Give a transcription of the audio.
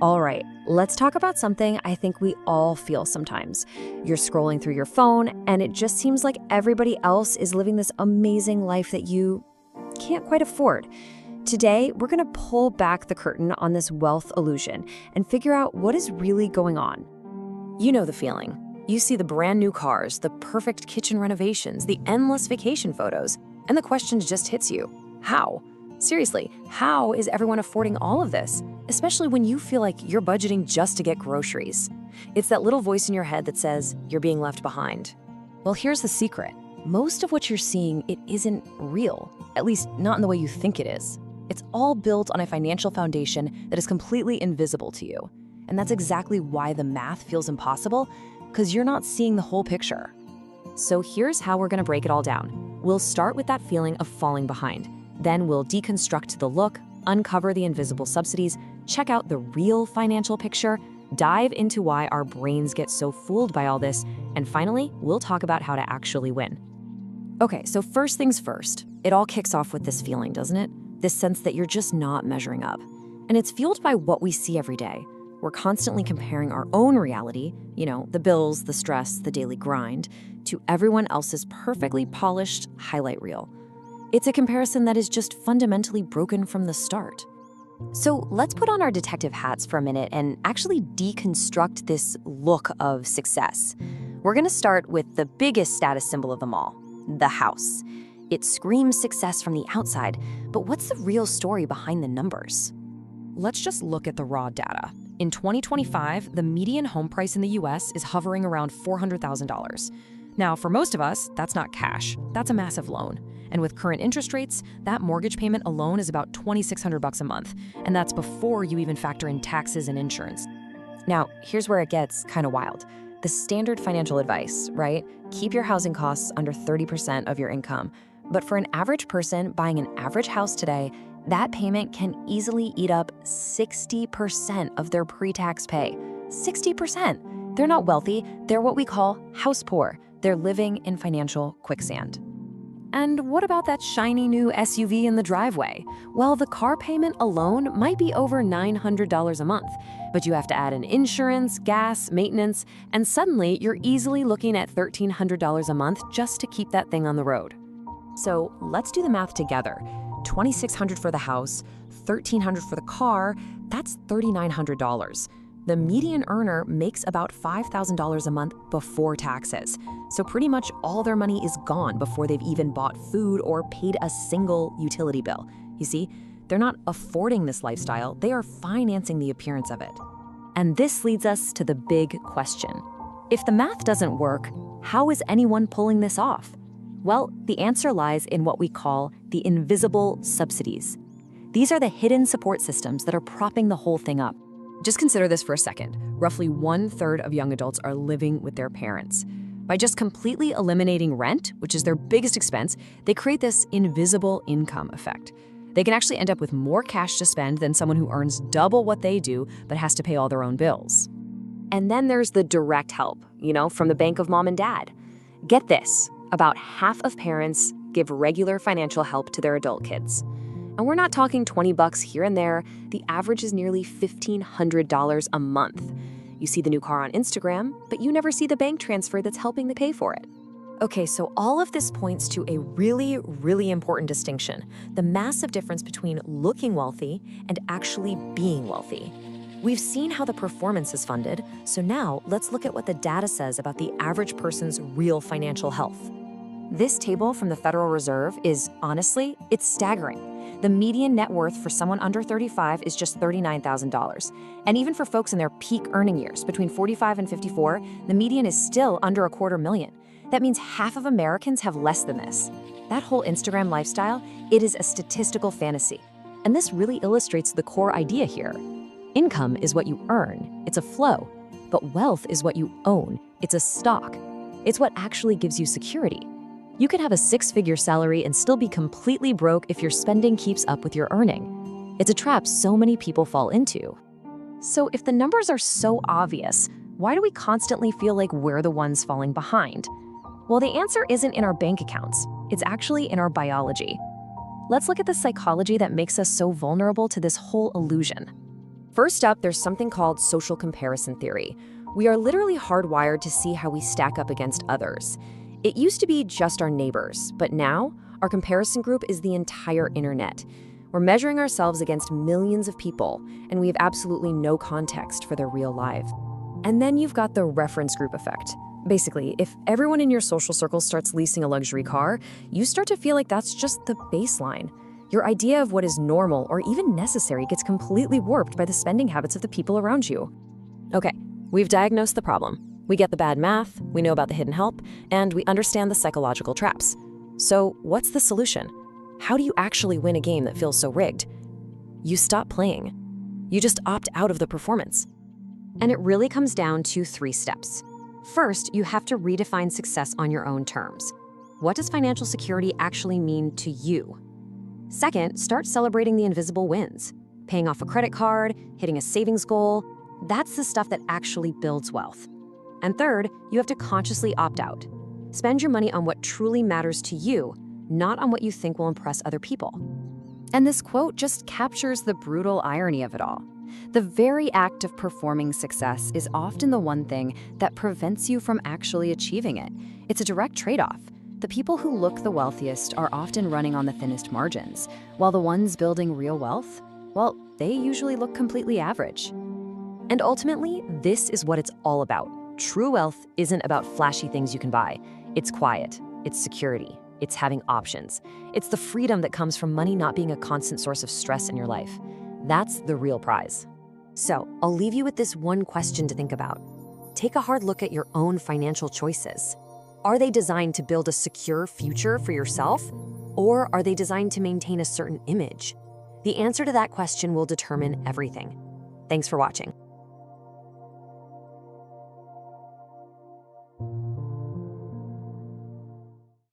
All right, let's talk about something I think we all feel sometimes. You're scrolling through your phone, and it just seems like everybody else is living this amazing life that you can't quite afford. Today, we're going to pull back the curtain on this wealth illusion and figure out what is really going on. You know the feeling. You see the brand new cars, the perfect kitchen renovations, the endless vacation photos, and the question just hits you. How? Seriously, how is everyone affording all of this? Especially when you feel like you're budgeting just to get groceries. It's that little voice in your head that says you're being left behind. Well, here's the secret. Most of what you're seeing, it isn't real, at least not in the way you think it is. It's all built on a financial foundation that is completely invisible to you. And that's exactly why the math feels impossible, because you're not seeing the whole picture. So here's how we're going to break it all down. We'll start with that feeling of falling behind. Then we'll deconstruct the look, uncover the invisible subsidies, check out the real financial picture, dive into why our brains get so fooled by all this, and finally, we'll talk about how to actually win. Okay, so first things first, it all kicks off with this feeling, doesn't it? This sense that you're just not measuring up. And it's fueled by what we see every day. We're constantly comparing our own reality, the bills, the stress, the daily grind, to everyone else's perfectly polished highlight reel. It's a comparison that is just fundamentally broken from the start. So let's put on our detective hats for a minute and actually deconstruct this look of success. We're going to start with the biggest status symbol of them all, the house. It screams success from the outside, but what's the real story behind the numbers? Let's just look at the raw data. In 2025, the median home price in the US is hovering around $400,000. Now, for most of us, that's not cash. That's a massive loan. And with current interest rates, that mortgage payment alone is about $2,600 a month. And that's before you even factor in taxes and insurance. Now, here's where it gets kind of wild. The standard financial advice, right? Keep your housing costs under 30% of your income. But for an average person buying an average house today, that payment can easily eat up 60% of their pre-tax pay. 60%. They're not wealthy. They're what we call house poor. They're living in financial quicksand. And what about that shiny new SUV in the driveway? Well, the car payment alone might be over $900 a month, but you have to add in insurance, gas, maintenance, and suddenly you're easily looking at $1,300 a month just to keep that thing on the road. So let's do the math together. $2,600 for the house, $1,300 for the car, that's $3,900. The median earner makes about $5,000 a month before taxes. So pretty much all their money is gone before they've even bought food or paid a single utility bill. You see, they're not affording this lifestyle, they are financing the appearance of it. And this leads us to the big question. If the math doesn't work, how is anyone pulling this off? Well, the answer lies in what we call the invisible subsidies. These are the hidden support systems that are propping the whole thing up. Just consider this for a second. Roughly 1/3 of young adults are living with their parents. By just completely eliminating rent, which is their biggest expense, they create this invisible income effect. They can actually end up with more cash to spend than someone who earns double what they do but has to pay all their own bills. And then there's the direct help, from the bank of mom and dad. Get this, about half of parents give regular financial help to their adult kids. And we're not talking $20 here and there. The average is nearly $1,500 a month. You see the new car on Instagram, but you never see the bank transfer that's helping to pay for it. Okay, so all of this points to a really, really important distinction, the massive difference between looking wealthy and actually being wealthy. We've seen how the performance is funded, so now let's look at what the data says about the average person's real financial health. This table from the Federal Reserve is, honestly, it's staggering. The median net worth for someone under 35 is just $39,000. And even for folks in their peak earning years, between 45 and 54, the median is still under $250,000. That means half of Americans have less than this. That whole Instagram lifestyle, it is a statistical fantasy. And this really illustrates the core idea here. Income is what you earn, it's a flow. But wealth is what you own, it's a stock. It's what actually gives you security. You can have a 6-figure salary and still be completely broke if your spending keeps up with your earning. It's a trap so many people fall into. So if the numbers are so obvious, why do we constantly feel like we're the ones falling behind? Well, the answer isn't in our bank accounts. It's actually in our biology. Let's look at the psychology that makes us so vulnerable to this whole illusion. First up, there's something called social comparison theory. We are literally hardwired to see how we stack up against others. It used to be just our neighbors, but now our comparison group is the entire internet. We're measuring ourselves against millions of people, and we have absolutely no context for their real lives. And then you've got the reference group effect. Basically, if everyone in your social circle starts leasing a luxury car, you start to feel like that's just the baseline. Your idea of what is normal or even necessary gets completely warped by the spending habits of the people around you. Okay, we've diagnosed the problem. We get the bad math, we know about the hidden help, and we understand the psychological traps. So what's the solution? How do you actually win a game that feels so rigged? You stop playing. You just opt out of the performance. And it really comes down to 3 steps. First, you have to redefine success on your own terms. What does financial security actually mean to you? Second, start celebrating the invisible wins. Paying off a credit card, hitting a savings goal, that's the stuff that actually builds wealth. And third, you have to consciously opt out. Spend your money on what truly matters to you, not on what you think will impress other people. And this quote just captures the brutal irony of it all. The very act of performing success is often the one thing that prevents you from actually achieving it. It's a direct trade-off. The people who look the wealthiest are often running on the thinnest margins, while the ones building real wealth, well, they usually look completely average. And ultimately, this is what it's all about. True wealth isn't about flashy things you can buy. It's quiet, it's security, it's having options. It's the freedom that comes from money not being a constant source of stress in your life. That's the real prize. So, I'll leave you with this one question to think about. Take a hard look at your own financial choices. Are they designed to build a secure future for yourself, or are they designed to maintain a certain image? The answer to that question will determine everything. Thanks for watching.